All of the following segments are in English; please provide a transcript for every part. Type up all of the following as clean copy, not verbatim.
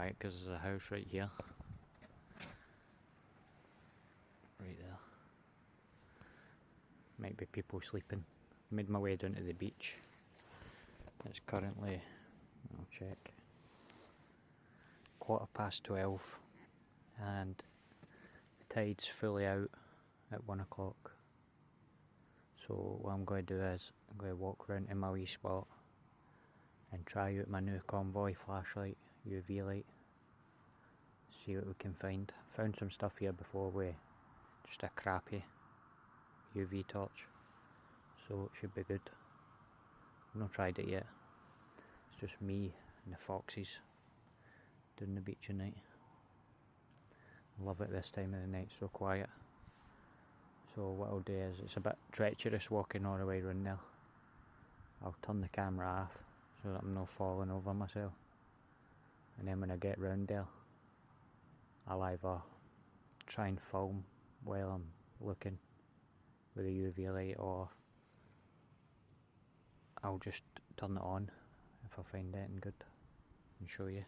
quiet because there's a house right here. Right there. Might be people sleeping. Made my way down to the beach. It's currently, I'll check, 12:15 and the tide's fully out at 1 o'clock. So what I'm going to do is I'm going to walk around to my wee spot and try out my new convoy flashlight, UV light, see what we can find. Found some stuff here before with just a crappy UV torch, so it should be good. I've not tried it yet. It's just me and the foxes down the beach at night. Love it this time of the night, so quiet. So what I'll do is, it's a bit treacherous walking all the way around there. I'll turn the camera off so that I'm not falling over myself. And then when I get round there, I'll either try and film while I'm looking with a UV light, or I'll just turn it on if I find anything good and show you.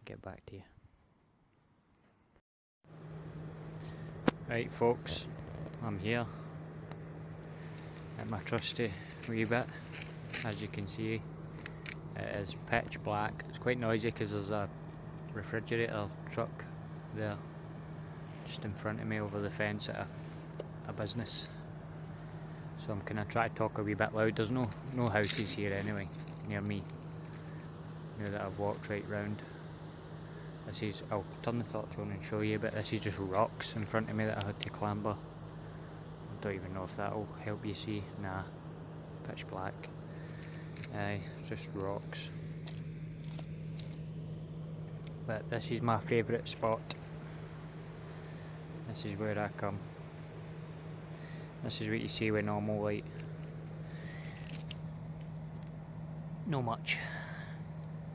Get back to you. Right folks, I'm here at my trusty wee bit. As you can see, it is pitch black. It's quite noisy because there's a refrigerator truck there just in front of me over the fence at a business. So I'm kind of trying to talk a wee bit loud. There's no houses here anyway near me, now that I've walked right round. This is, I'll turn the torch on and show you, but this is just rocks in front of me that I had to clamber. I don't even know if that'll help you see. Nah, pitch black. Just rocks. But this is my favourite spot. This is where I come. This is what you see with normal light. No much.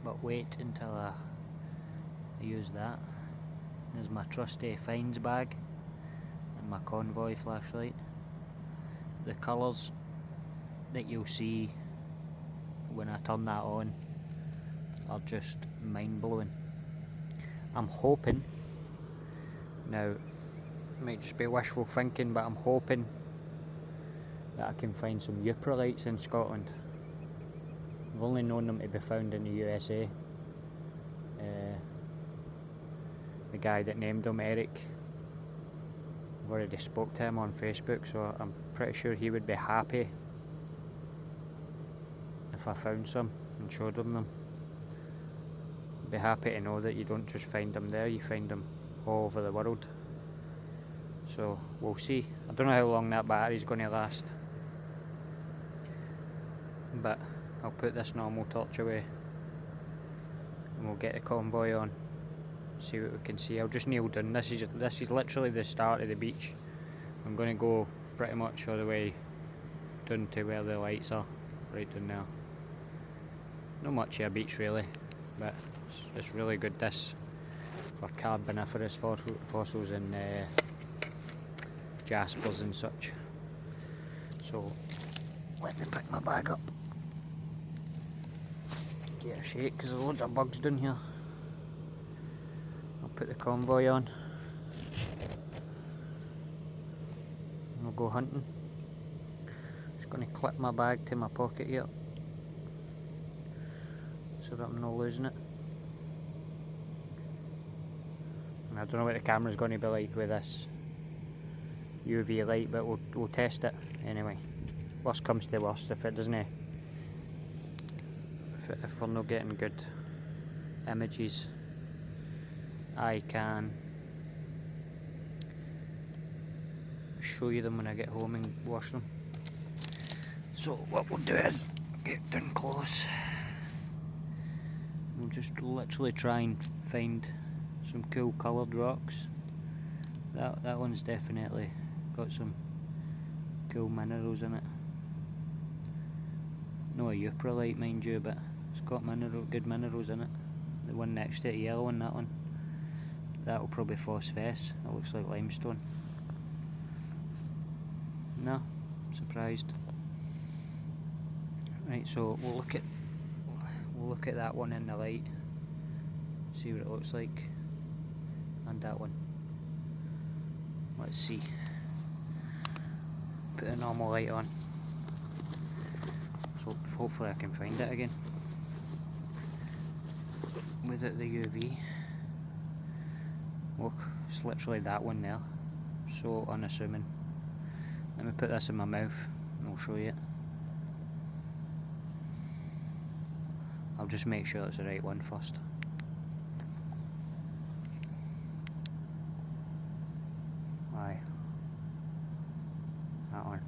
But wait until I use that. There's my trusty finds bag and my convoy flashlight. The colours that you'll see when I turn that on are just mind blowing. I'm hoping, now it might just be wishful thinking, but I'm hoping that I can find some Uprolites in Scotland. I've only known them to be found in the USA. The guy that named them, Eric, I've already spoke to him on Facebook, so I'm pretty sure he would be happy if I found some and showed him them. I'd be happy to know that you don't just find them there, you find them all over the world. So we'll see. I don't know how long that battery's going to last, but I'll put this normal torch away and we'll get the convoy on. See what we can see. I'll just kneel down. This is literally the start of the beach. I'm going to go pretty much all the way down to where the lights are, right down there. Not much of a beach really, but it's really good this for carboniferous fossils and jaspers and such. So let me pick my bag up. Get a shake because there's loads of bugs down here. Put the convoy on and we'll go hunting. Just going to clip my bag to my pocket here so that I'm not losing it. And I don't know what the camera's going to be like with this UV light, but we'll test it anyway. Worst comes to worst, if it doesn't, if we're not getting good images, I can show you them when I get home and wash them. So what we'll do is get down close. We'll just literally try and find some cool coloured rocks. That one's definitely got some cool minerals in it. No a Uprolite mind you, but it's got good minerals in it. The one next to it, yellow one, that one. That'll probably phosphorus. It looks like limestone. No, surprised. Right, so we'll look at that one in the light, see what it looks like, and that one. Let's see. Put a normal light on. So hopefully I can find it again. Without the UV. Look, it's literally that one there. So unassuming. Let me put this in my mouth and I'll show you it. I'll just make sure it's the right one first. Aye. That one.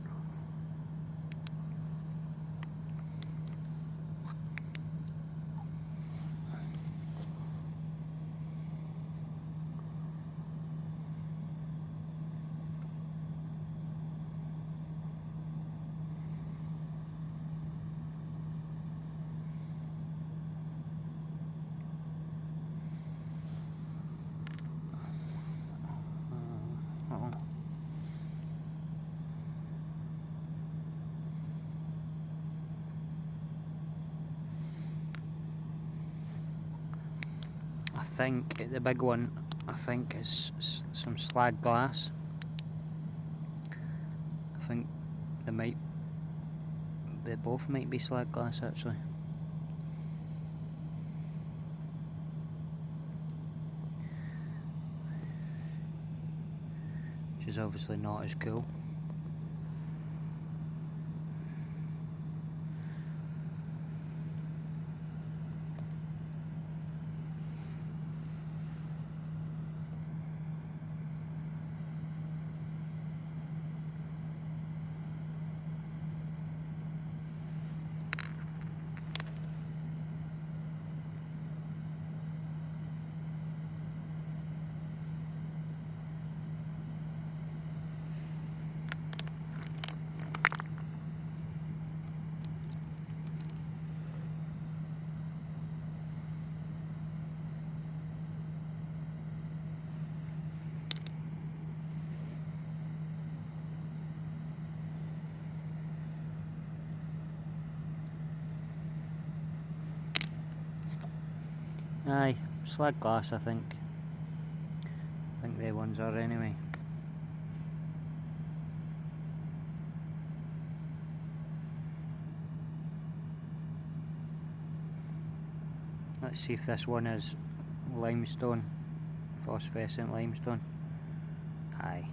I think the big one, I think, is some slag glass. I think they both might be slag glass actually. Which is obviously not as cool. Aye, slag glass I think. I think they ones are anyway. Let's see if this one is limestone, phosphorescent limestone. Aye.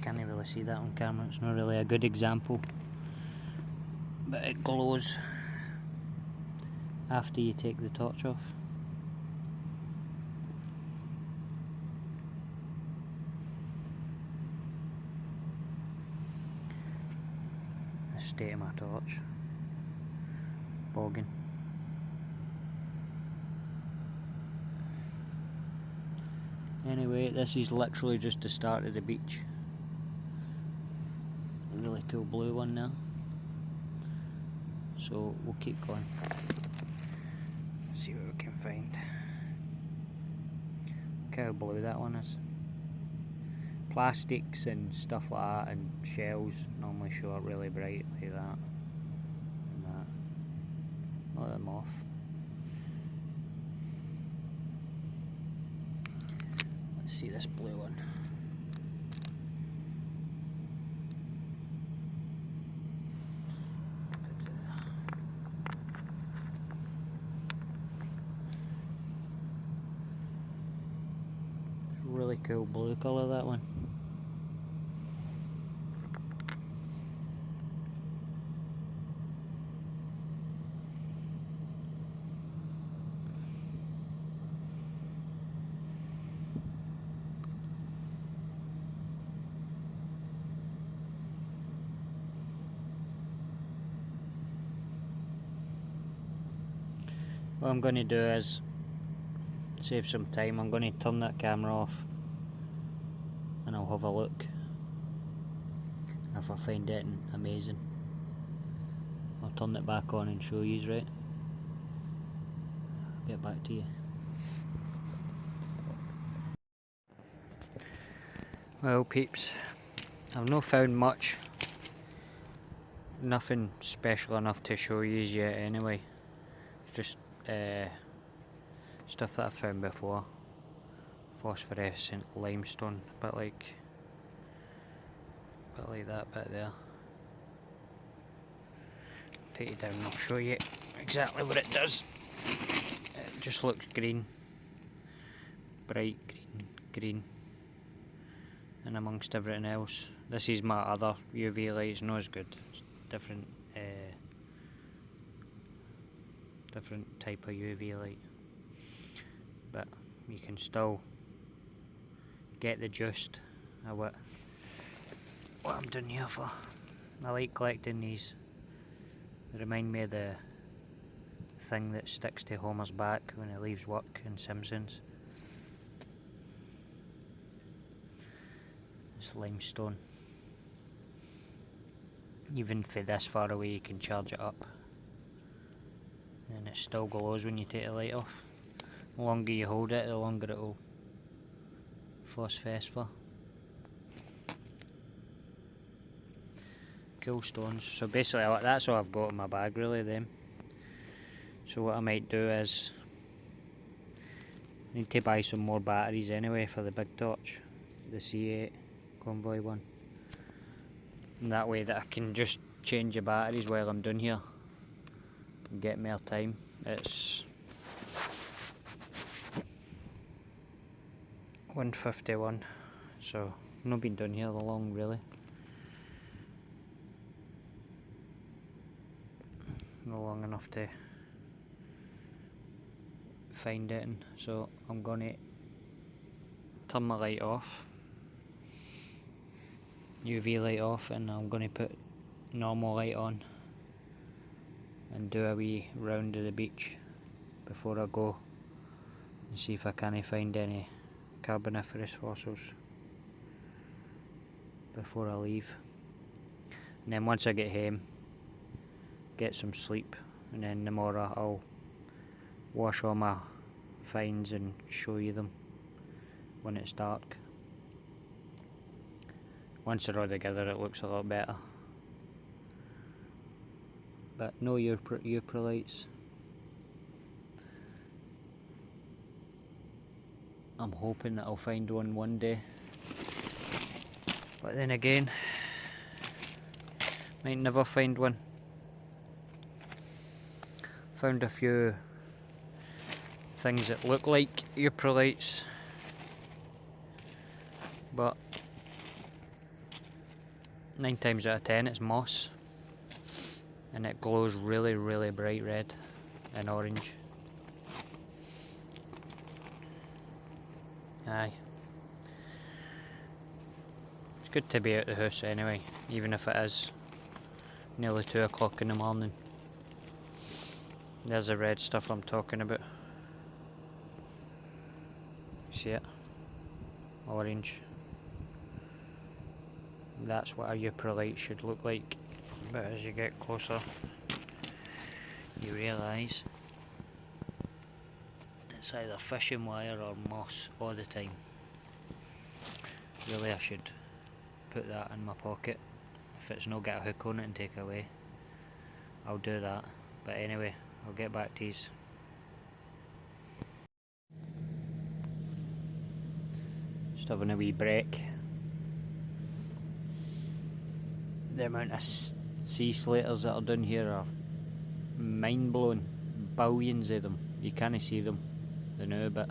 Can't really see that on camera, it's not really a good example. But it glows after you take the torch off. The state of my torch. Bogging. Anyway, this is literally just the start of the beach. A really cool blue one now. So we'll keep going. See what we can find. Look how blue that one is. Plastics and stuff like that and shells normally show up really bright like that. And that. Let them off. Let's see this blue one. Really cool blue colour, that one. What I'm going to do is save some time. I'm going to turn that camera off and I'll have a look. If I find it amazing, I'll turn it back on and show you, right? I'll get back to you. Well peeps, I've not found much Nothing special enough to show you yet anyway. It's just stuff that I've found before. Phosphorescent limestone, bit like that bit there. Take it down and I'll show you exactly what it does. It just looks green, bright green, and amongst everything else. This is my other UV light. It's not as good. It's different type of UV light, but you can still get the gist of what I'm doing here for. I like collecting these. They remind me of the thing that sticks to Homer's back when he leaves work in Simpsons. It's limestone. Even for this far away you can charge it up. And it still glows when you take the light off. The longer you hold it, the longer it will phosphor. Cool stones. So basically that's all I've got in my bag really, them. So what I might do is, I need to buy some more batteries anyway for the big torch, the C8 convoy one. And that way that I can just change the batteries while I'm done here and get more time. It's 1:51, so I've not been done here long really. Not long enough to find it, so I'm gonna turn my light off, UV light off, and I'm gonna put normal light on and do a wee round of the beach before I go and see if I can find any carboniferous fossils before I leave. And then once I get home, get some sleep, and then tomorrow I'll wash all my finds and show you them when it's dark. Once they're all together it looks a lot better. But no Uprolites. I'm hoping that I'll find one day, but then again, might never find one. Found a few things that look like Uprolites, but 9 times out of 10 it's moss, and it glows really bright red and orange. Aye. It's good to be out the house anyway, even if it is nearly 2 o'clock in the morning. There's the red stuff I'm talking about. See it? Orange. That's what a Uprolite should look like. But as you get closer, you realise it's either fishing wire or moss all the time. Really, I should put that in my pocket. If it's not got a hook on it and take it away, I'll do that. But anyway, I'll get back to these. Just having a wee break. The amount of sea slaters that are down here are mind blowing. Billions of them. You can't see them now, but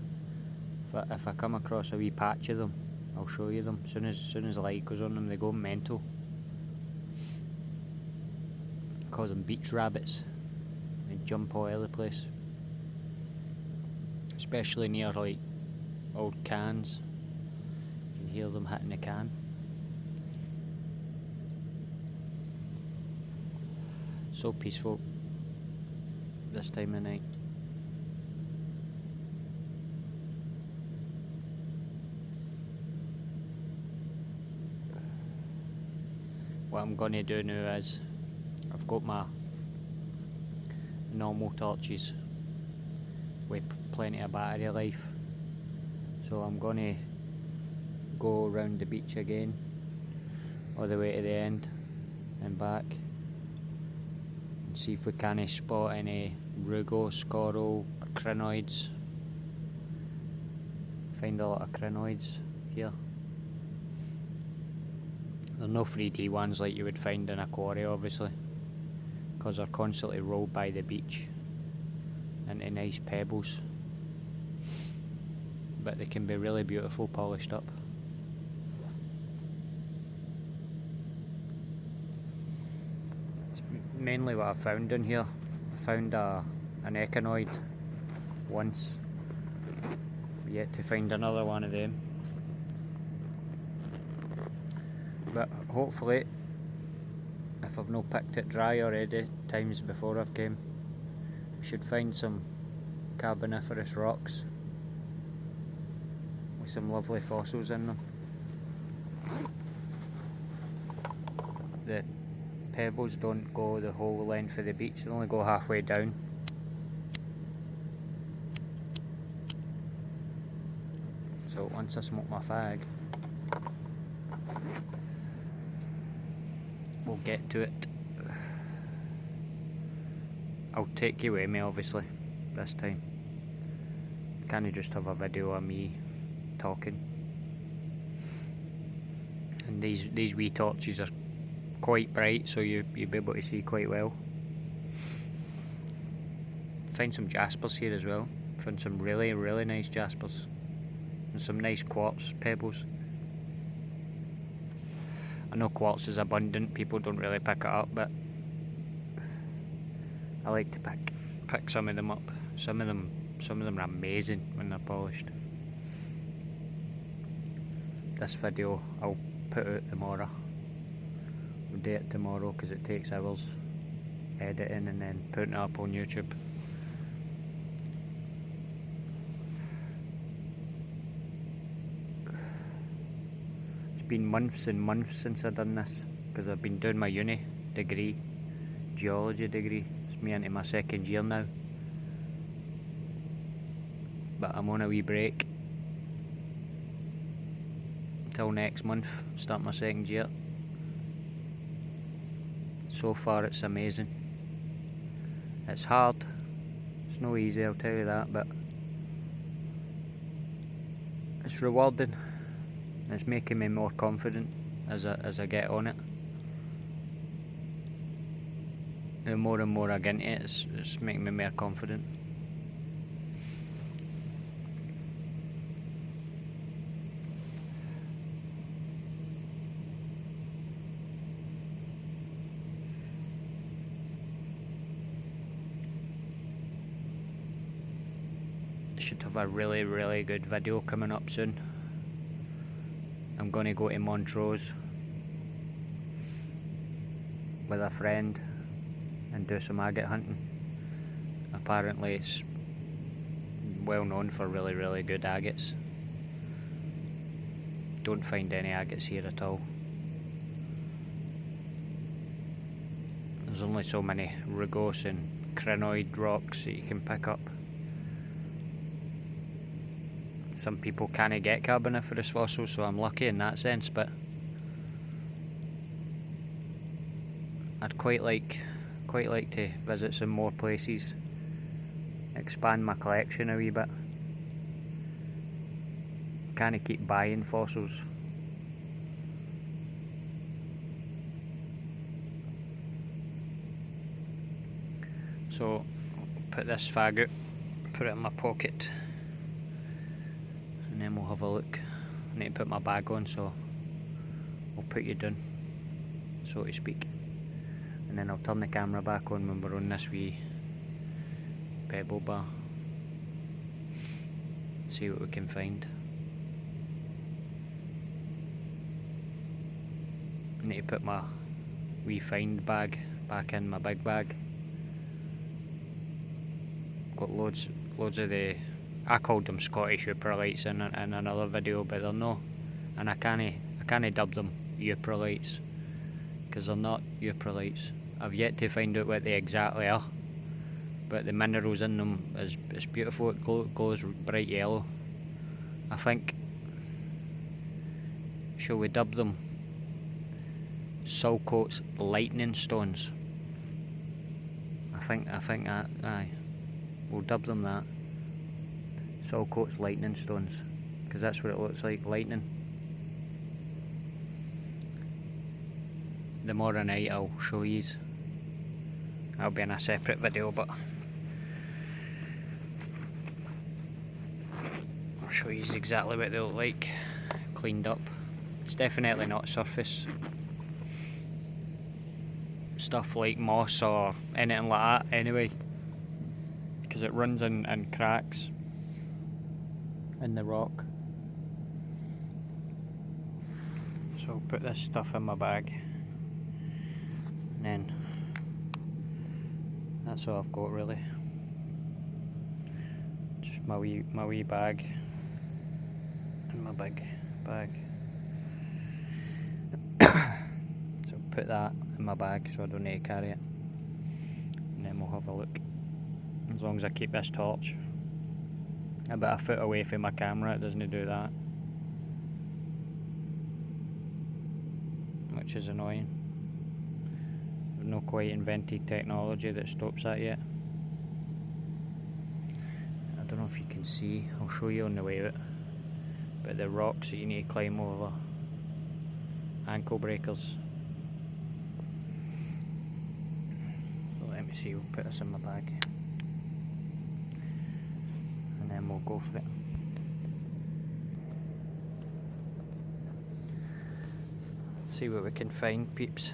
if I come across a wee patch of them, I'll show you them. As soon as the light goes on them, they go mental. Call them beach rabbits. They jump all over the place, especially near like old cans. You can hear them hitting the can. So peaceful this time of night. What I'm going to do now is, I've got my normal torches with plenty of battery life, so I'm going to go around the beach again all the way to the end and back see if we can spot any rugose, coral, or crinoids. Find a lot of crinoids here. They're no 3D ones like you would find in a quarry, obviously, because they're constantly rolled by the beach into nice pebbles, but they can be really beautiful polished up. It's mainly what I found in here. I found an echinoid once, yet to find another one of them, but hopefully, if I've not picked it dry already times before I've came, I should find some carboniferous rocks with some lovely fossils in them. The pebbles don't go the whole length of the beach, they only go halfway down. So once I smoke my fag, we'll get to it. I'll take you with me, obviously, this time. Can't just have a video of me talking. And these wee torches are quite bright, so you'll be able to see quite well. Find some jaspers here as well. Found some really nice jaspers. And some nice quartz pebbles. I know quartz is abundant, people don't really pick it up, but I like to pick some of them up. Some of them are amazing when they're polished. This video I'll put out tomorrow. We'll do it tomorrow because it takes hours editing and then putting it up on YouTube. It's been months and months since I've done this because I've been doing my uni degree, geology degree. It's me into my second year now, but I'm on a wee break until next month, start my second year. So far it's amazing. It's hard, it's no easy, I'll tell you that, but it's rewarding. It's making me more confident as I get on it. The more and more I get into it, it's making me more confident. I should have a really good video coming up soon. I'm going to go to Montrose with a friend and do some agate hunting. Apparently it's well known for really good agates. Don't find any agates here at all. There's only so many rugose and crinoid rocks that you can pick up. Some people can't get carboniferous fossils, so I'm lucky in that sense, but I'd quite like to visit some more places, expand my collection a wee bit. Can't keep buying fossils. So I'll put this fag out, put it in my pocket, and then we'll have a look. I need to put my bag on, so I'll put you down, so to speak, and then I'll turn the camera back on when we're on this wee pebble bar. See what we can find. I need to put my wee find bag back in my big bag. Got loads of the, I called them Scottish Uprolites in another video, but they're not, and I can't dub them Uprolites because they're not Uprolites. I've yet to find out what they exactly are, but the minerals in them is beautiful. It glows bright yellow. I think, shall we dub them Saltcoats lightning stones? think that, aye, we'll dub them that. Saltcoats lightning stones, because that's what it looks like, lightning. The more night I'll show yous. That'll be in a separate video, but I'll show yous exactly what they look like, cleaned up. It's definitely not surface stuff like moss or anything like that anyway, because it runs in cracks in the rock. So I'll put this stuff in my bag, and then that's all I've got really. Just my wee bag and my big bag. So put that in my bag so I don't need to carry it, and then we'll have a look. As long as I keep this torch about a foot away from my camera, it doesn't do that, which is annoying. We've not quite invented technology that stops that yet. I don't know if you can see, I'll show you on the way out, but the rocks that you need to climb over, ankle breakers. So let me see, we'll put this in my bag, and then we'll go for it. Let's see what we can find, peeps.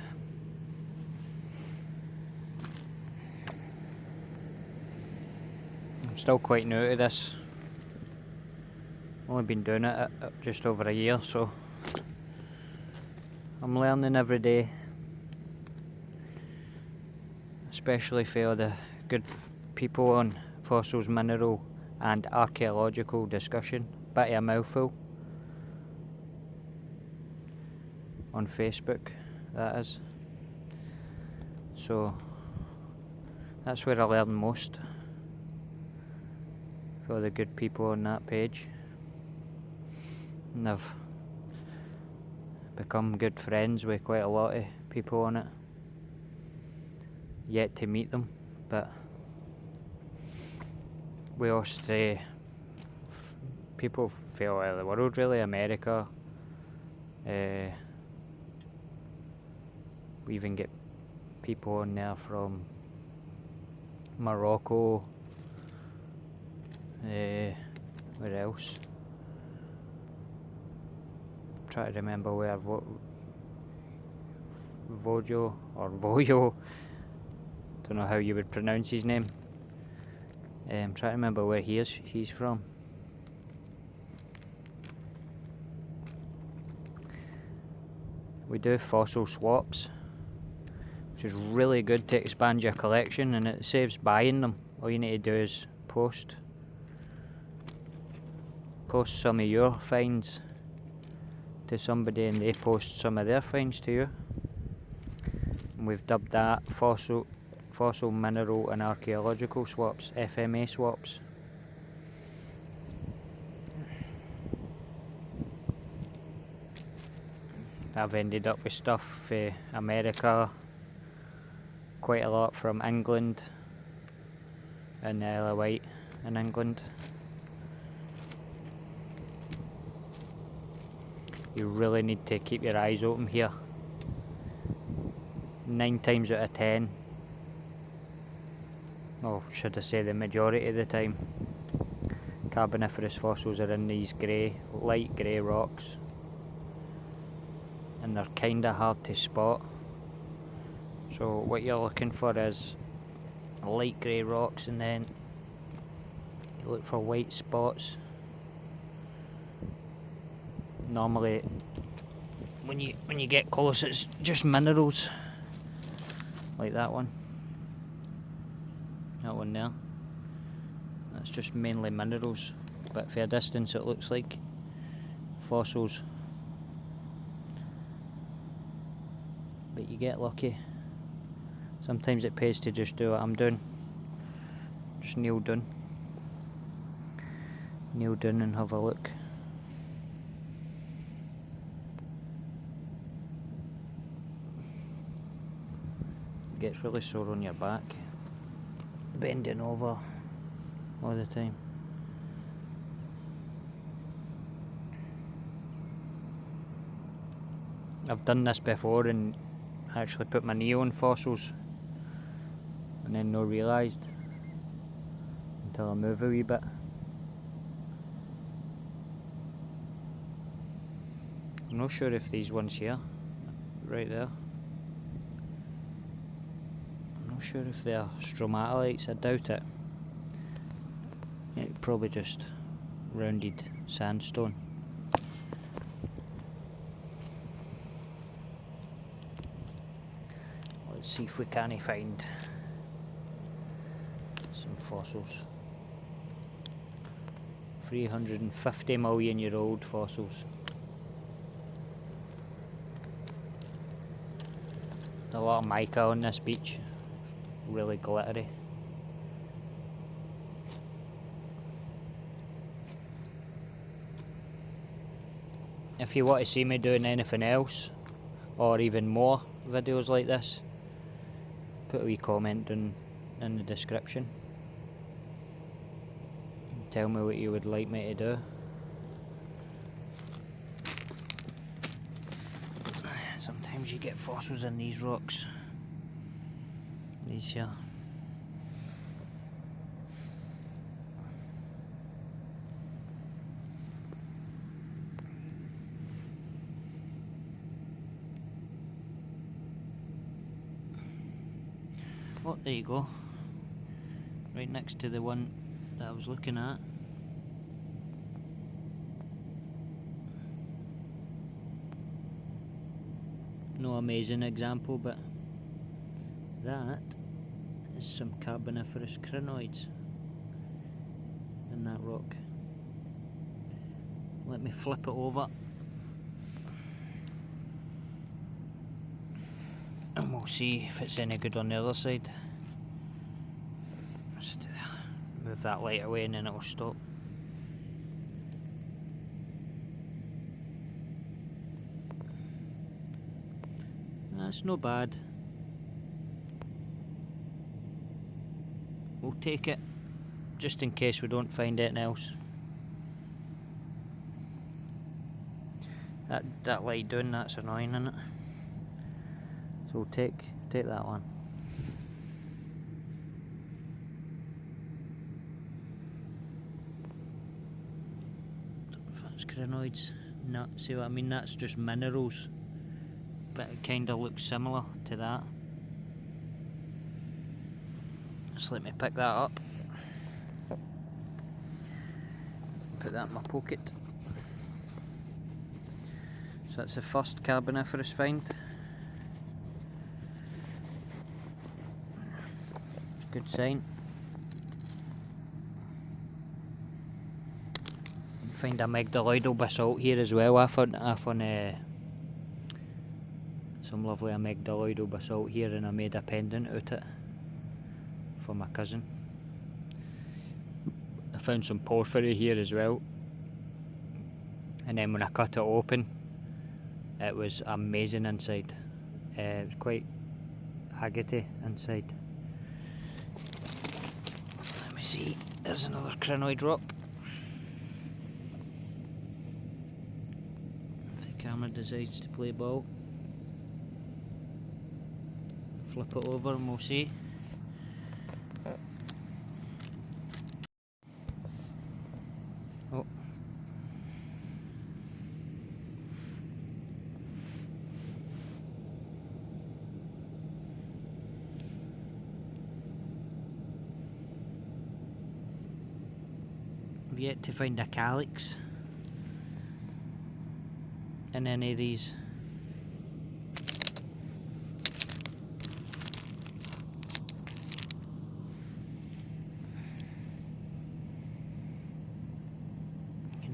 I'm still quite new to this. Only been doing it just over a year, so I'm learning every day, especially for the good people on fossils, mineral and archaeological discussion. Bit of a mouthful on Facebook, that is. So that's where I learn most, for the good people on that page, and I've become good friends with quite a lot of people on it. Yet to meet them, but we all stay people from all over the world really. America, we even get people on there from Morocco, where else? Try to remember where Vojo or Voyo, don't know how you would pronounce his name. Try to remember where he's from. We do fossil swaps, which is really good to expand your collection, and it saves buying them. All you need to do is post some of your finds to somebody, and they post some of their finds to you. And we've dubbed that fossil, mineral and archaeological swaps, FMA swaps. I've ended up with stuff for America, quite a lot from England and the Isle of Wight in England. You really need to keep your eyes open here. 9 times out of 10, or should I say the majority of the time, Carboniferous fossils are in these light grey rocks, and they're kinda hard to spot. So what you're looking for is light grey rocks, and then you look for white spots. Normally when you get close, it's just minerals, like that one there. That's just mainly minerals, but for a distance it looks like fossils. But you get lucky. Sometimes it pays to just do what I'm doing. Just kneel down and have a look. It gets really sore on your back. bending over all the time. I've done this before and actually put my knee on fossils and then no realised until I move a wee bit. I'm not sure if these ones here, right there, I'm not sure if they're stromatolites, I doubt it. Yeah, probably just rounded sandstone. Let's see if we can find some fossils. 350 million year old fossils. A lot of mica on this beach, really glittery. If you want to see me doing anything else, or even more videos like this, put a wee comment in the description. Tell me what you would like me to do. Sometimes you get fossils in these rocks. These here. Oh, there you go. Right next to the one that I was looking at. No amazing example, but that is some Carboniferous crinoids in that rock. Let me flip it over and we'll see if it's any good on the other side. Just move that light away and then it will stop. That's not bad. We'll take it just in case we don't find anything else. That light down, that's annoying, isn't it? So we'll take that one. Don't know if that's crinoids. No, see what I mean? That's just minerals. But it kind of looks similar to that. Just let me pick that up. Put that in my pocket. So that's the first Carboniferous find. Good sign. Find a amygdaloidal basalt here as well. I found some lovely amygdaloidal basalt here and I made a pendant out of it for my cousin. I found some porphyry here as well, and then when I cut it open it was amazing inside. It was quite agate inside. Let me see, there's another crinoid rock. If the camera decides to play ball, flip it over and we'll see. Oh. I've yet to find a calyx in any of these.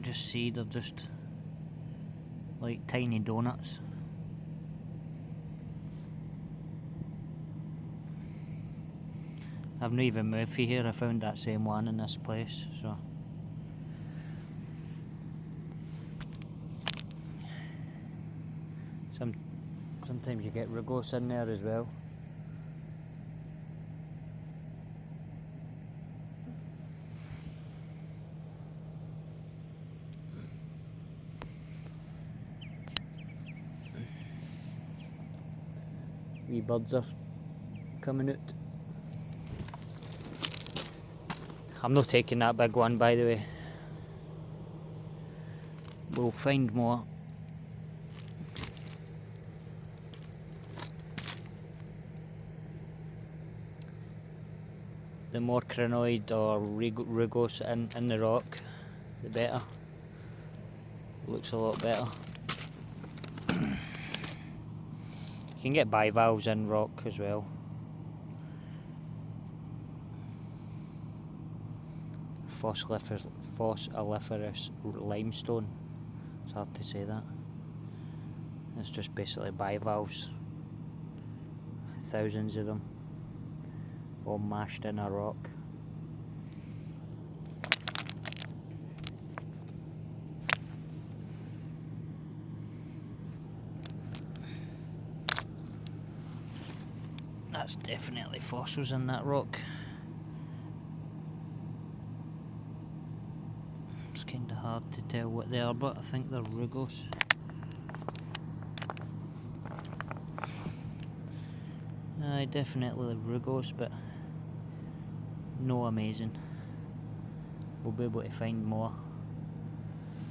Just see they're just like tiny donuts. I've not even moved from here. I found that same one in this place, so sometimes you get rugose in there as well. wee birds are coming out. I'm not taking that big one, by the way. We'll find more. The more crinoid or rugose in the rock, the better. Looks a lot better. You can get bivalves in rock as well. Fossiliferous limestone. It's hard to say that. It's just basically bivalves. Thousands of them, all mashed in a rock. That's definitely fossils in that rock. It's kind of hard to tell what they are, but I think they're rugose. Aye, definitely rugose, but no amazing. We'll be able to find more,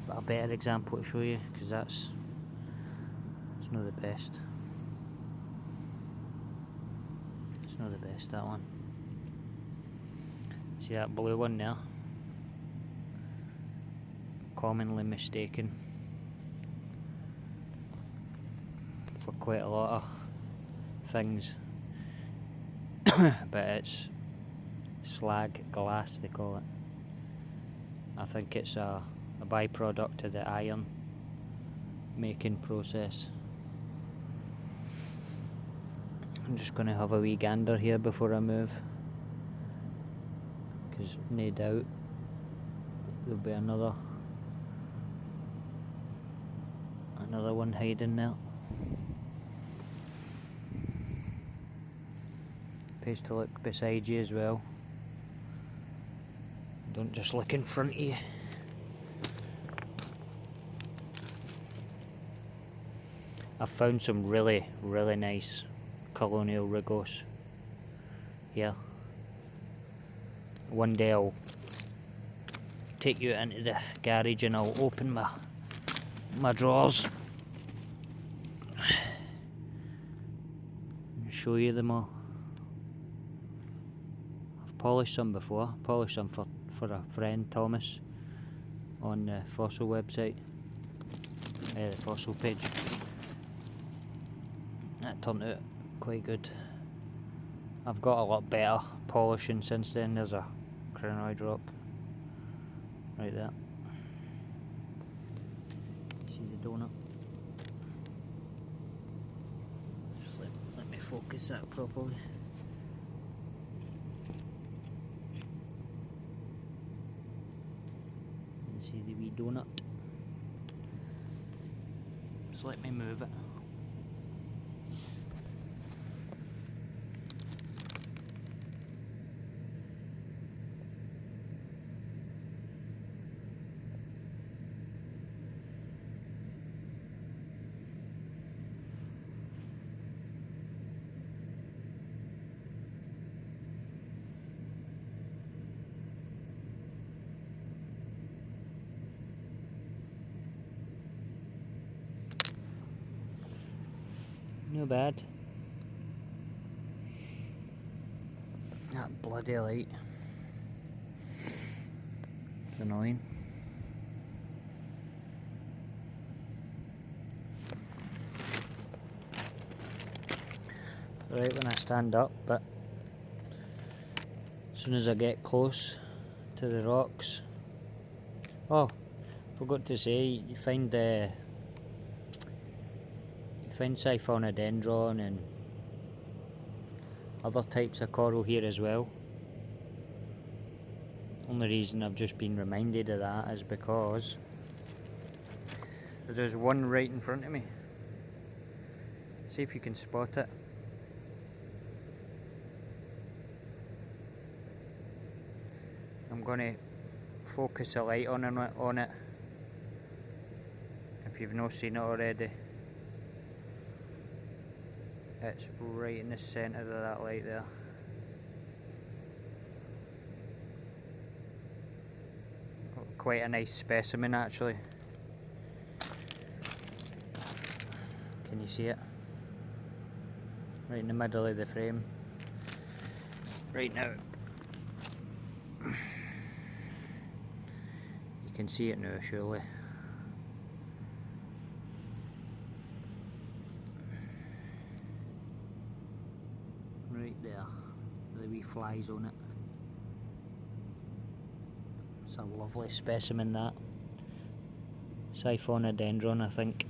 but a better example to show you, because it's not the best. It's not the best, that one. See that blue one there? Commonly mistaken for quite a lot of things. But it's slag glass, they call it. I think it's a byproduct of the iron making process. I'm just going to have a wee gander here before I move, because no doubt there'll be another one hiding there. Pays to look beside you as well. Don't just look in front of you. I've found some really nice colonial rugose here. One day I'll take you into the garage and I'll open my drawers and show you them all. I've polished some before. Polished some for a friend, Thomas, on the fossil website, the fossil page. That turned out quite good. I've got a lot better polishing since then. There's a crinoid rock right there. See the donut? Just let me focus that properly. And see the wee donut? Just let me move it. No bad. That bloody light. It's annoying. Right when I stand up, but as soon as I get close to the rocks. Oh, forgot to say, you find siphonodendron and other types of coral here as well. Only reason I've just been reminded of that is because there's one right in front of me. See if you can spot it. I'm going to focus a light on it if you've not seen it already. It's right in the centre of that light there. Quite a nice specimen actually. Can you see it? Right in the middle of the frame. Right now. You can see it now surely. Right there. The wee flies on it. It's a lovely specimen that. Siphonodendron I think.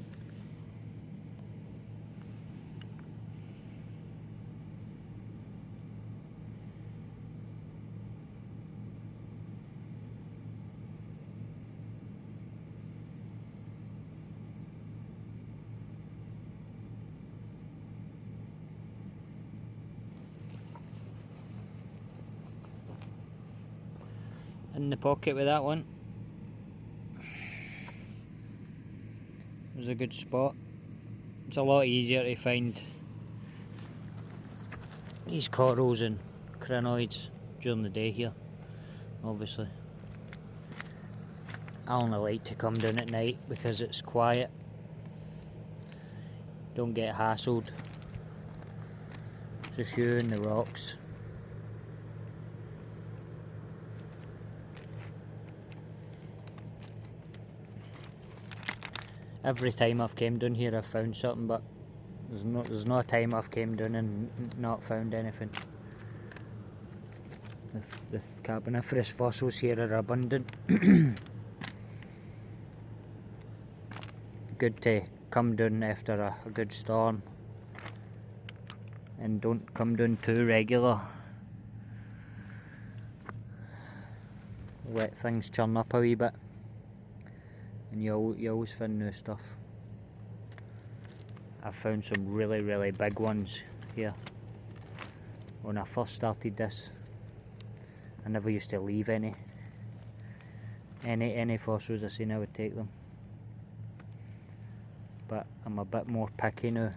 In the pocket with that one. It was a good spot. It's a lot easier to find these corals and crinoids during the day here, obviously. I only like to come down at night because it's quiet. Don't get hassled. Just you and the rocks. Every time I've came down here I've found something, but there's no time I've came down and not found anything. The carboniferous fossils here are abundant. Good to come down after a good storm, and don't come down too regular. Let things churn up a wee bit. And you always find new stuff. I've found some really big ones here. When I first started this, I never used to leave any fossils I seen I would take them. But I'm a bit more picky now.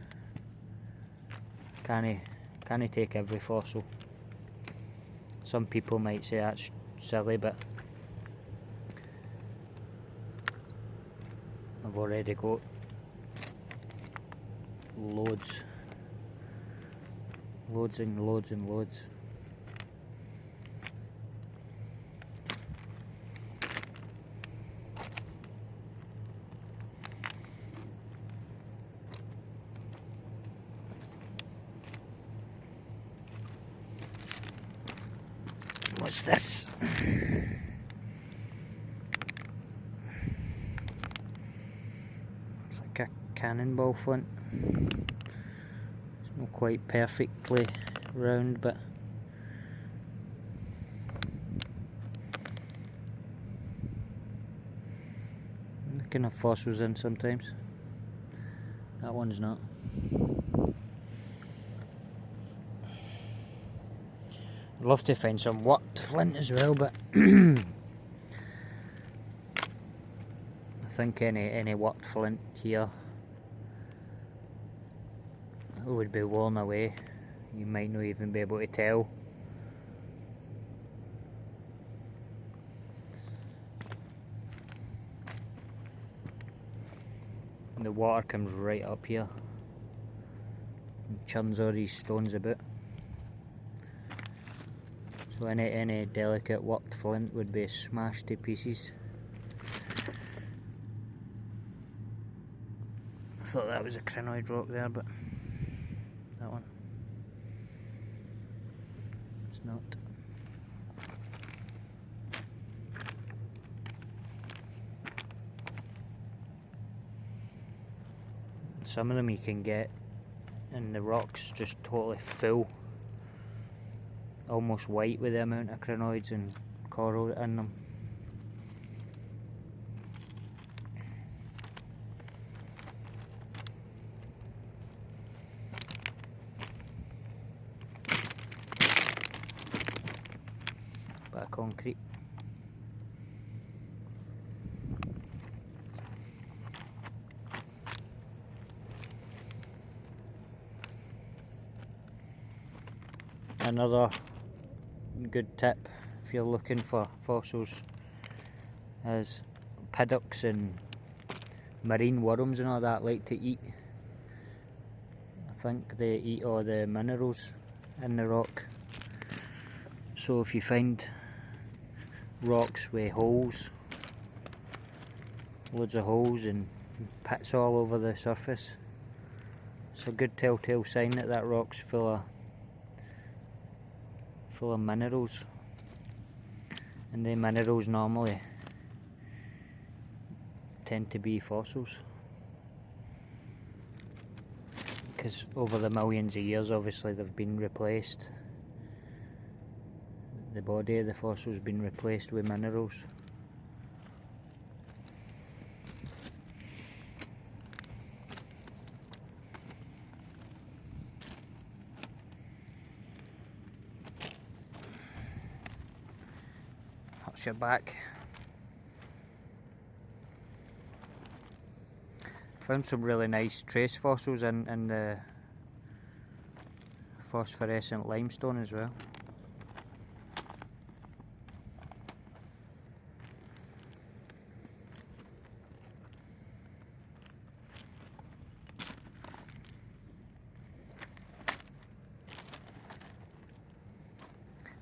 Can't take every fossil. Some people might say that's silly, but I've already got loads and loads and loads. What's this? Cannonball flint. It's not quite perfectly round, but they can have fossils in sometimes. That one's not. I'd love to find some worked flint as well, but I think any worked flint here would be worn away. You might not even be able to tell. And the water comes right up here and churns all these stones about. So any delicate worked flint would be smashed to pieces. I thought that was a crinoid rock there, but that one, it's not. Some of them you can get and the rocks just totally full, almost white with the amount of crinoids and coral in them. Bit of concrete. Another good tip if you're looking for fossils is paddocks and marine worms and all that like to eat. I think they eat all the minerals in the rock. So if you find rocks with holes, loads of holes and pits all over the surface, it's a good telltale sign that that rock's full of minerals. And the minerals normally tend to be fossils, because over the millions of years obviously they've been replaced. The body of the fossil has been replaced with minerals. Hurts your back. Found some really nice trace fossils in the phosphorescent limestone as well.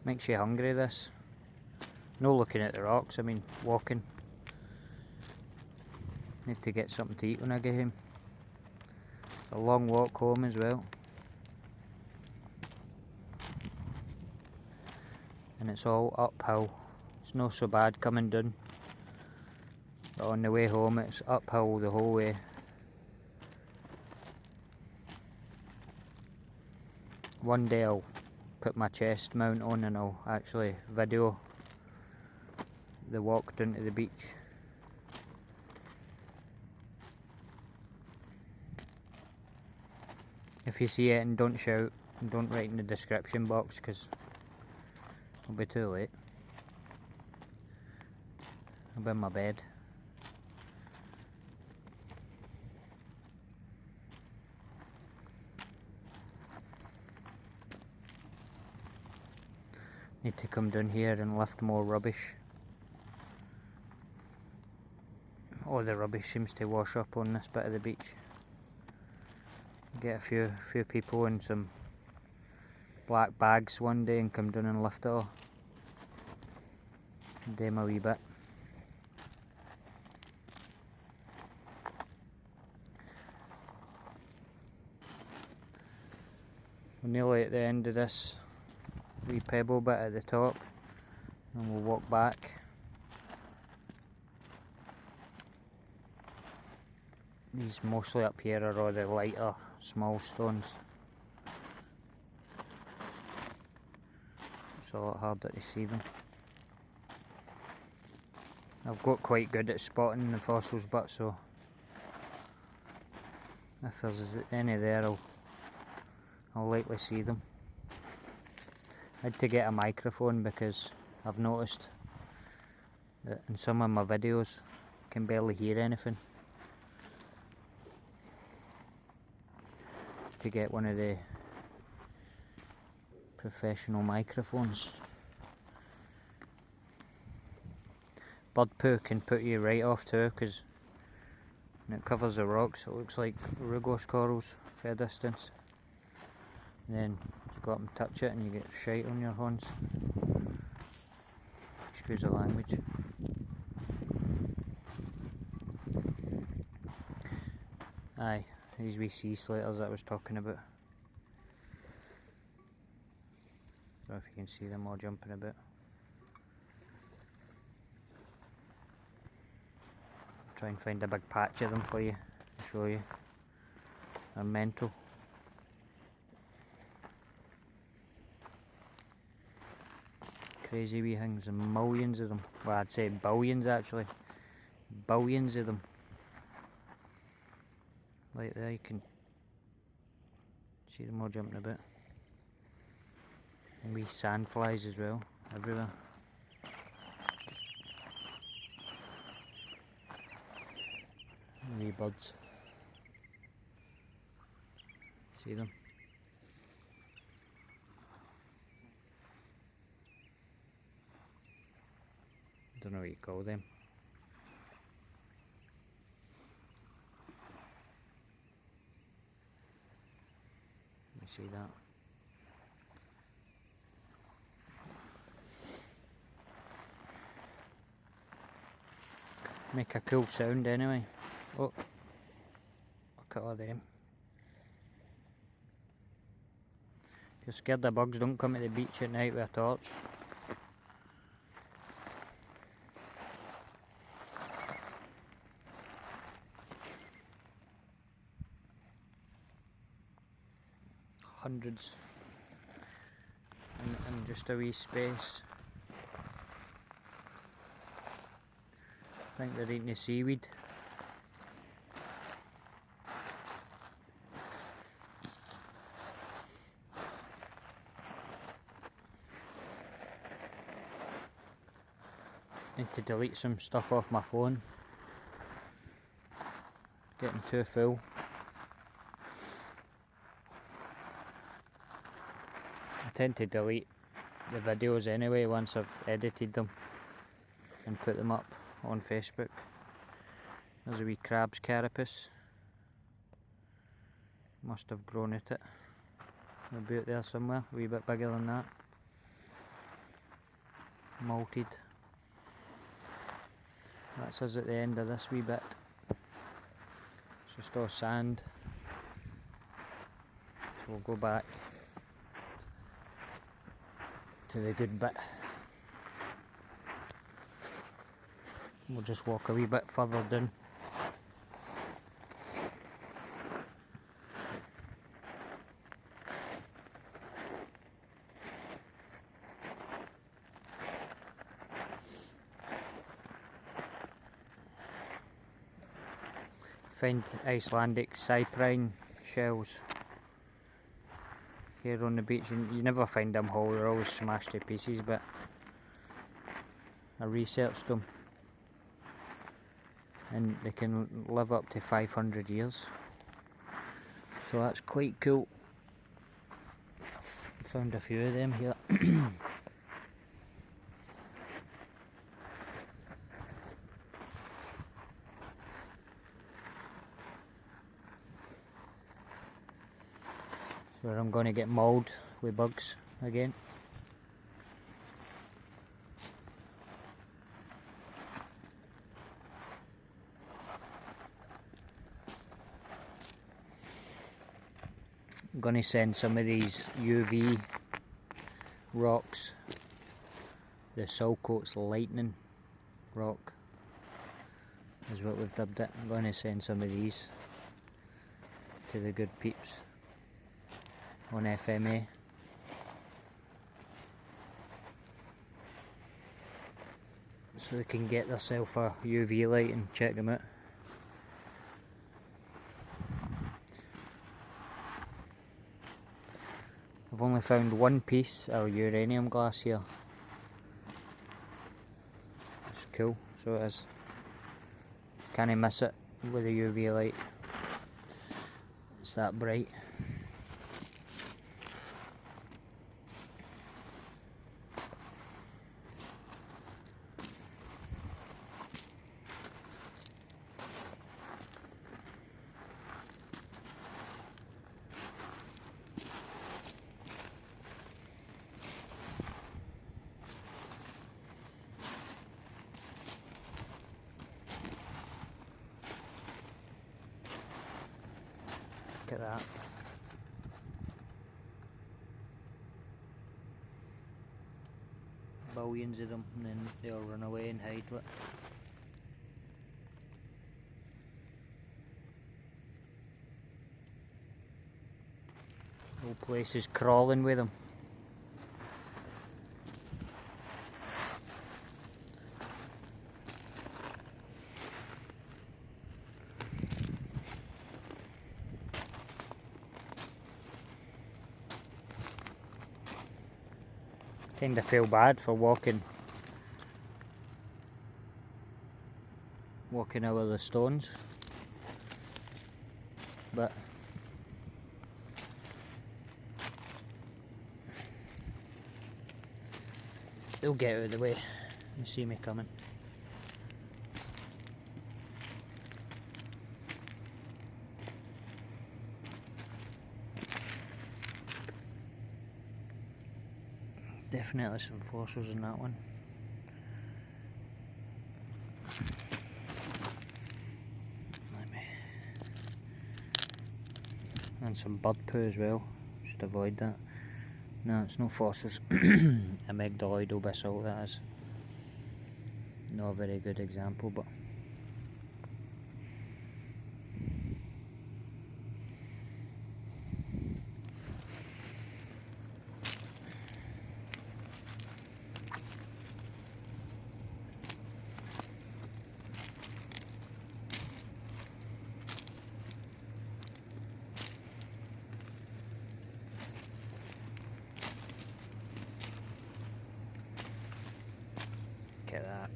Makes you hungry, this. No looking at the rocks, I mean walking. Need to get something to eat when I get home. It's a long walk home as well. And it's all uphill. It's not so bad coming down, but on the way home it's uphill the whole way. One day I'll put my chest mount on and I'll actually video the walk down to the beach. If you see it, and don't shout and don't write in the description box because it'll be too late. I'll be in my bed. Need to come down here and lift more rubbish. All the rubbish seems to wash up on this bit of the beach. Get a few people in some black bags one day and come down and lift it all. Do them a wee bit. We're nearly at the end of this wee pebble bit at the top, and we'll walk back. These mostly up here are all the lighter small stones. It's a lot harder to see them. I've got quite good at spotting the fossils, but so if there's any there I'll likely see them. I had to get a microphone because I've noticed that in some of my videos I can barely hear anything. To get one of the professional microphones. Bird poo can put you right off too, because it covers the rocks. It looks like rugose corals for a distance. And then you go up and touch it and you get shite on your horns. Excuse the language. Aye, these wee sea slaters that I was talking about. I don't know if you can see them all jumping about. I'll try and find a big patch of them for you to show you. They're mental. Crazy wee things, and millions of them. Well, I'd say billions actually. Billions of them. Right there, you can see them all jumping about. And wee sandflies as well, everywhere. And wee birds. See them? don't know what you call them. You see that? Make a cool sound anyway. Oh, look at all them. If you're scared of bugs, don't come to the beach at night with a torch. Hundreds in just a wee space. I think they're eating the seaweed. Need to delete some stuff off my phone. Getting too full. I tend to delete the videos anyway once I've edited them and put them up on Facebook. There's a wee crab's carapace. Must have grown at it. About there somewhere, a wee bit bigger than that. Molted. That's us at the end of this wee bit. It's just all sand. So we'll go back to the good bit. We'll just walk a wee bit further down. Find Icelandic cyprine shells here on the beach. You never find them whole, they're always smashed to pieces, but I researched them and they can live up to 500 years, so that's quite cool. Found a few of them here. Where I'm going to get mauled with bugs again. I'm going to send some of these UV rocks, the Saltcoats Lightning rock is what we've dubbed it. I'm going to send some of these to the good peeps on FMA. So they can get themselves a UV light and check them out. I've only found one piece of uranium glass here. It's cool, so it is. Can't miss it with a UV light. It's that bright. Look at that. Billions of them, and then they'll run away and hide it. The whole place is crawling with them. Kinda feel bad for walking over the stones, but they'll get out of the way. You see me coming. Definitely some fossils in that one. And some bird poo as well, just avoid that. No, it's no fossils. Amygdaloidal basalt, that is. Not a very good example, but look at that.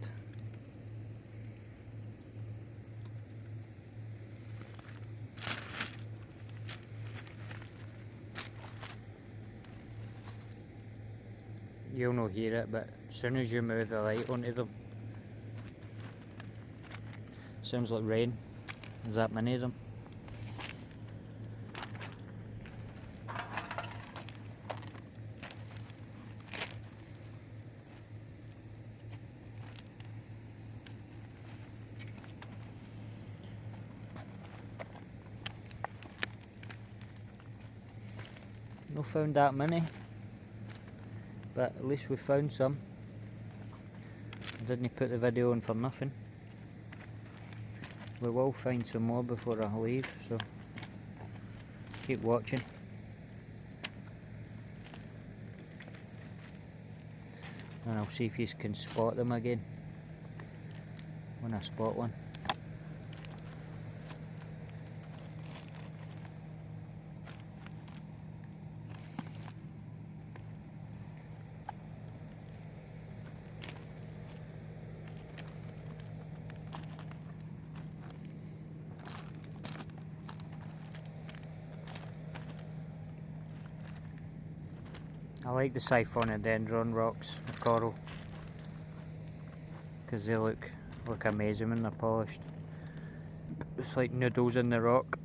You'll not hear it, but as soon as you move the light onto them, sounds like rain. There's that many of them. Not found that many, but at least we found some. I didn't put the video on for nothing. We will find some more before I leave, so keep watching. And I'll see if you can spot them again when I spot one. I like the siphonodendron rocks, the coral, because they look amazing when they're polished. It's like noodles in the rock.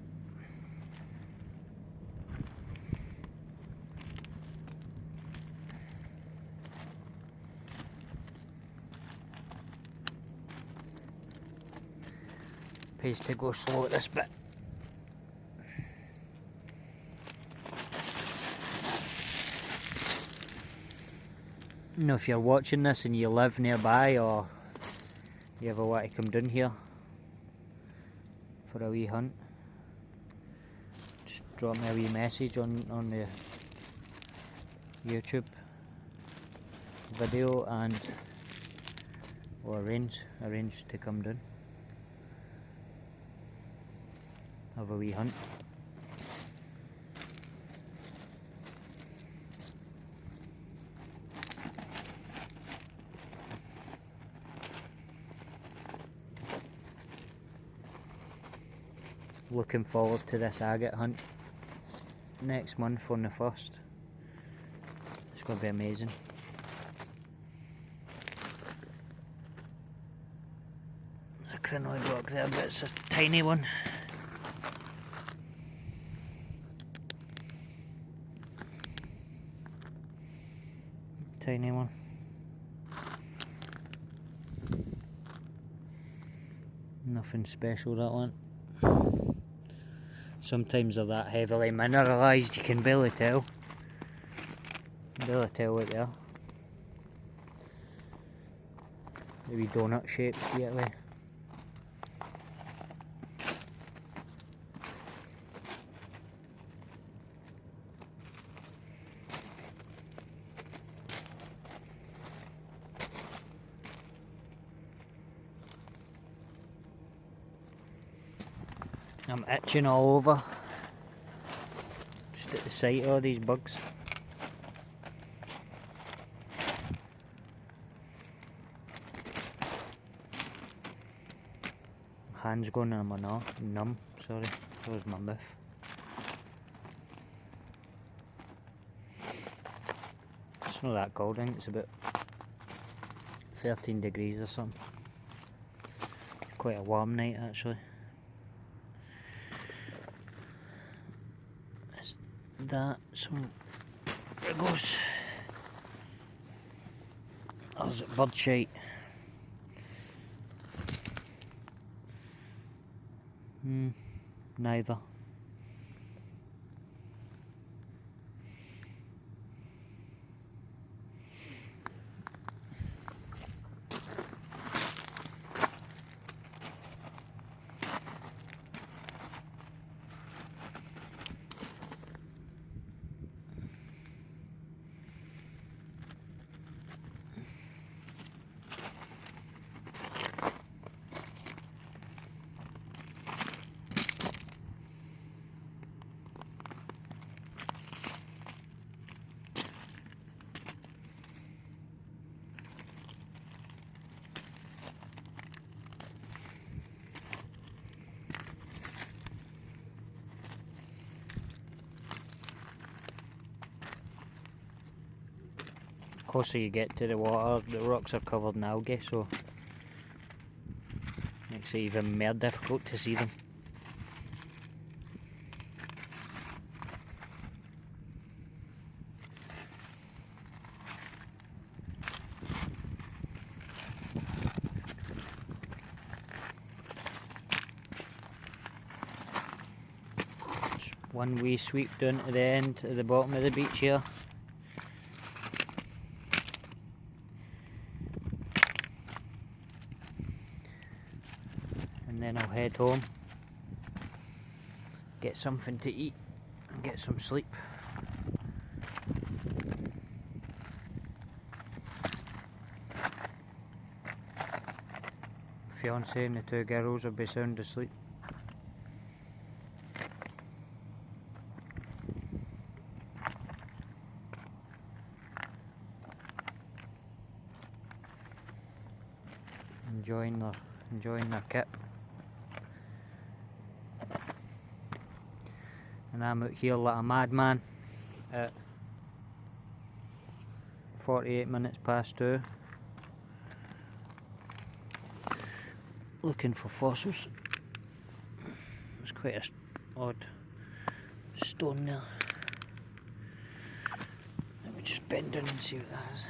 Pays to go slow at this bit. You know, if you're watching this and you live nearby, or you ever want to come down here for a wee hunt, just drop me a wee message on the YouTube video and we'll arrange to come down, have a wee hunt. Looking forward to this agate hunt next month on the 1st. It's going to be amazing. There's a crinoid rock there, but it's a tiny one. Tiny one. Nothing special, that one. Sometimes they're that heavily mineralised you can barely tell. Barely tell what they are. Maybe donut shaped yet way. I'm itching all over, just at the sight of all these bugs. My hand's going numb, sorry, so is my mouth. It's not that cold, I think it's about 13 degrees or something. It's quite a warm night actually. That, so there goes Or is it bird shite? Neither. Closer you get to the water, the rocks are covered in algae, so makes it even more difficult to see them. Just one wee sweep down to the end, at the bottom of the beach here. And then I'll head home, get something to eat and get some sleep. Fiance and the two girls will be sound asleep. Enjoying their kip. And I'm out here like a madman at 48 minutes past 2, looking for fossils. There's quite a odd stone there. Let me just bend down and see what that is.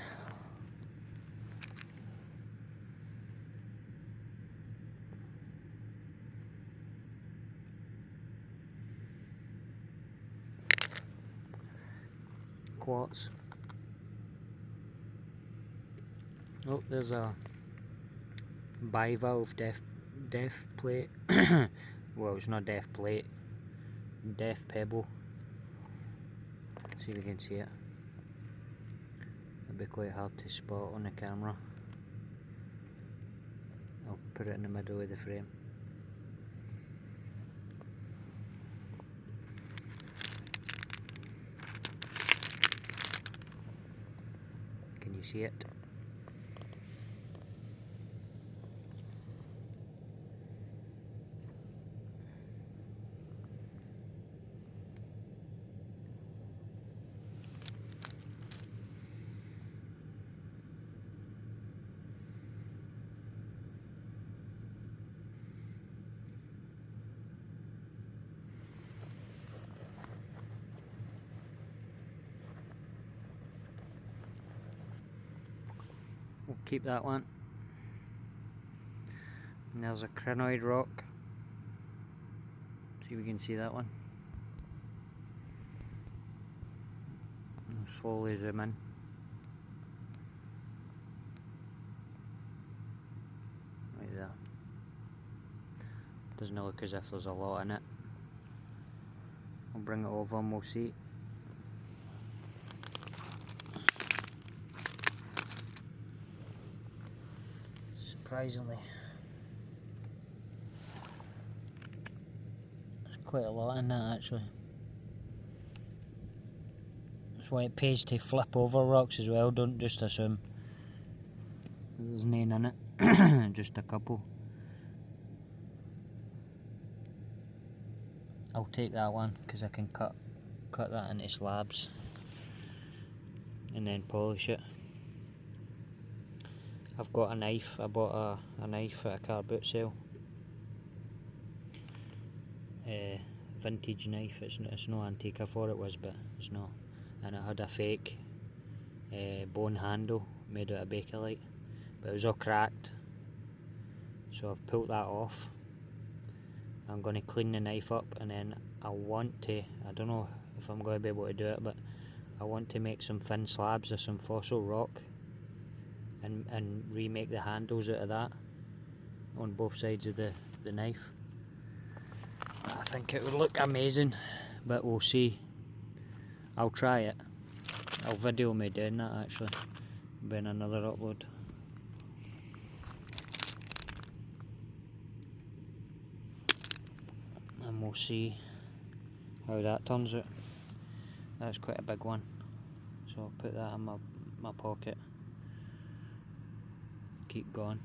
Quartz. Oh, there's a bivalve death plate. Well, it's not death plate, death pebble. See if we can see it. It'll be quite hard to spot on the camera. I'll put it in the middle of the frame. Can you see it? We'll keep that one. And there's a crinoid rock. See if we can see that one. And slowly zoom in. Right there. Doesn't look as if there's a lot in it. I'll bring it over and we'll see. Surprisingly, there's quite a lot in that actually. That's why it pays to flip over rocks as well. Don't just assume there's none in it. Just a couple. I'll take that one because I can cut that into slabs and then polish it. I've got a knife. I bought a knife at a car boot sale. Vintage knife. It's no antique. I thought it was, but it's not. And it had a fake bone handle, made out of Bakelite, but it was all cracked, so I've pulled that off. I'm going to clean the knife up, and then I want to, I don't know if I'm going to be able to do it, but I want to make some thin slabs of some fossil rock and remake the handles out of that on both sides of the knife. I think it would look amazing, but we'll see. I'll try it. I'll video me doing that actually, in another upload. And we'll see how that turns out. That's quite a big one, so I'll put that in my pocket. Keep going.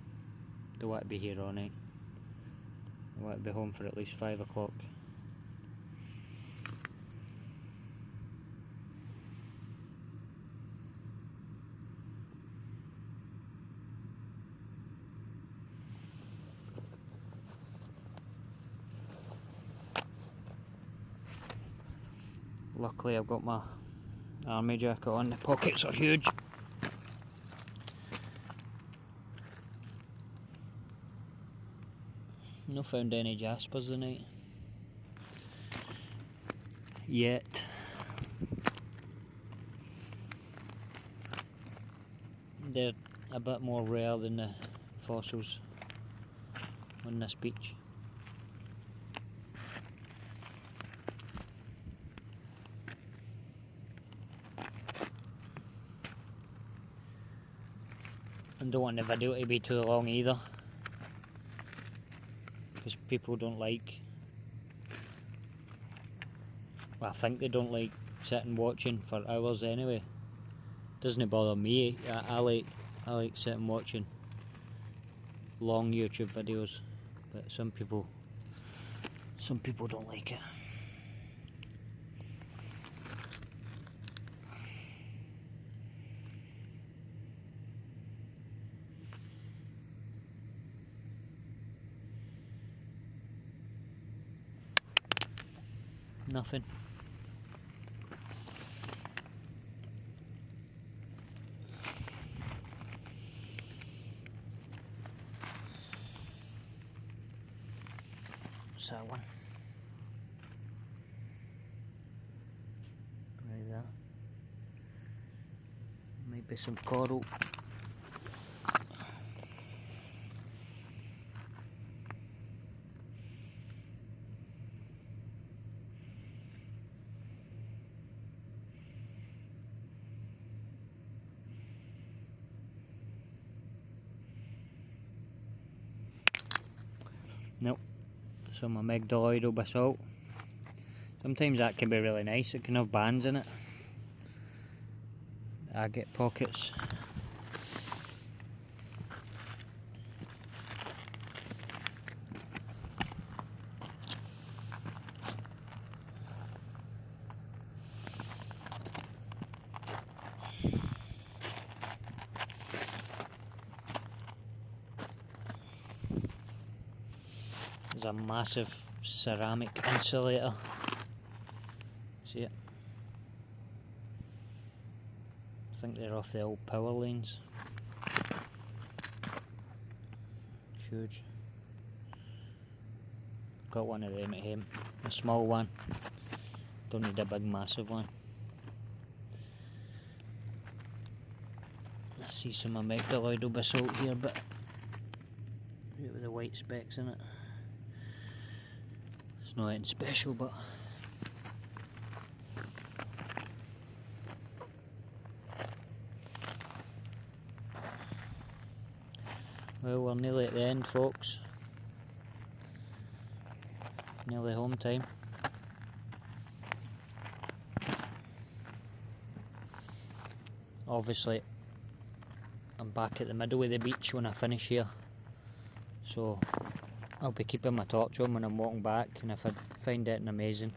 Don't want to be here all night. I want to be home for at least 5 o'clock. Luckily I've got my army jacket on, the pockets are huge. Not found any jaspers tonight yet. They're a bit more rare than the fossils on this beach. I don't want the video to be too long either, because people don't like, well, I think they don't like sitting watching for hours anyway. Doesn't bother me. I like sitting watching long YouTube videos, but some people don't like it. Nothing. What's that one? Right there. Maybe some coral. Nope, some amygdaloidal basalt. Sometimes that can be really nice, it can have bands in it. Agate pockets. There's a massive ceramic insulator. See it? I think they're off the old power lines. Huge. Got one of them at home. A small one. Don't need a big massive one. I see some amygdaloidal basalt here, but with the white specks in it. It's not anything special, but well, we're nearly at the end, folks. Nearly home time. Obviously, I'm back at the middle of the beach when I finish here, so I'll be keeping my torch on when I'm walking back, and if I find it amazing,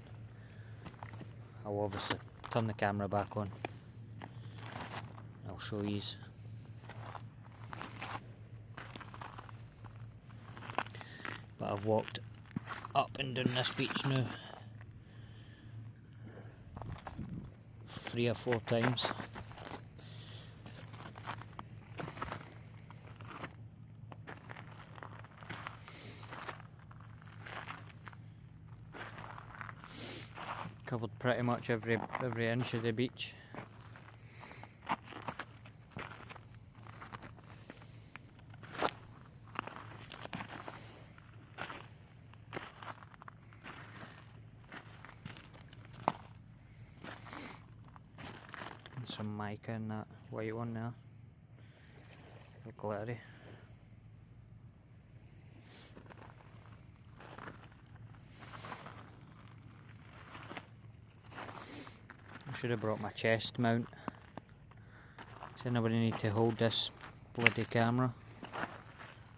I'll obviously turn the camera back on. I'll show yous. But I've walked up and down this beach now 3 or 4 times. pretty much every inch of the beach. And some mica in that white one there. Look glittery. I should have brought my chest mount. So nobody need to hold this bloody camera.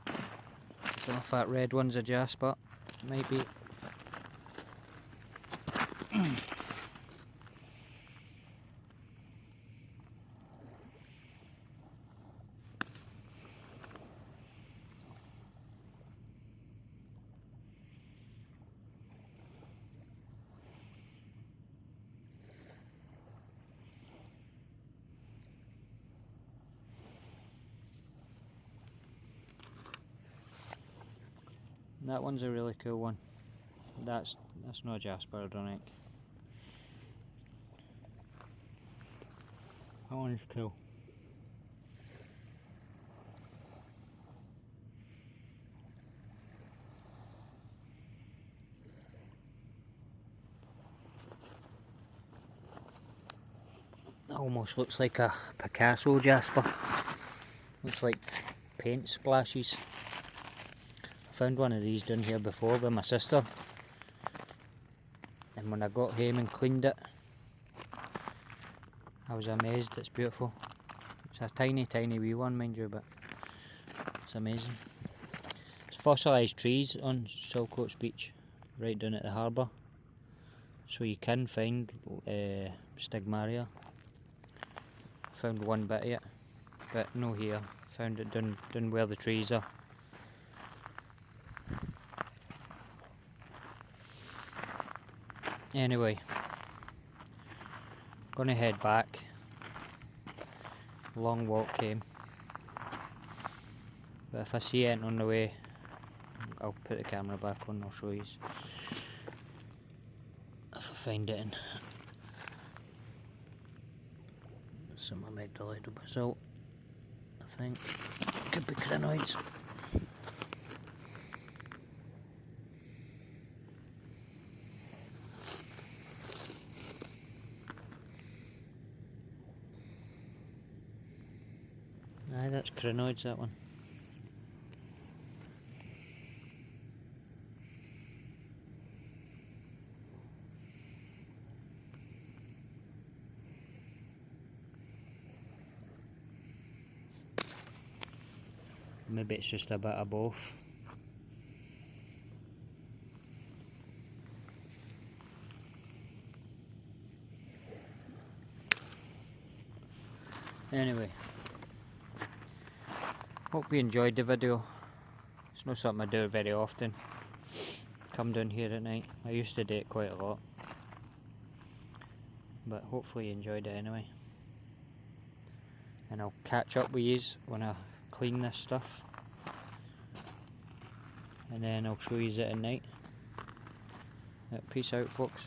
Don't know if that red one's a jasper. It might be. That one's a really cool one. That's not a jasper, I don't think. That one's cool. That almost looks like a Picasso jasper. Looks like paint splashes. I found one of these down here before with my sister, and when I got home and cleaned it, I was amazed. It's beautiful. It's a tiny wee one, mind you, but it's amazing. It's fossilised trees on Saltcoats Beach, right down at the harbour, so you can find stigmaria. Found one bit of it, but no here. Found it down where the trees are. Anyway, gonna head back. Long walk home, but if I see it on the way, I'll put the camera back on and I'll show you if I find it in. Some amygdaloidal basalt, I think. Could be crinoids. Aye, that's crinoids, that one. Maybe it's just a bit of both. Anyway, hope you enjoyed the video. It's not something I do very often. Come down here at night. I used to do it quite a lot, but hopefully you enjoyed it anyway. And I'll catch up with yous when I clean this stuff, and then I'll show yous it at night. Peace out, folks.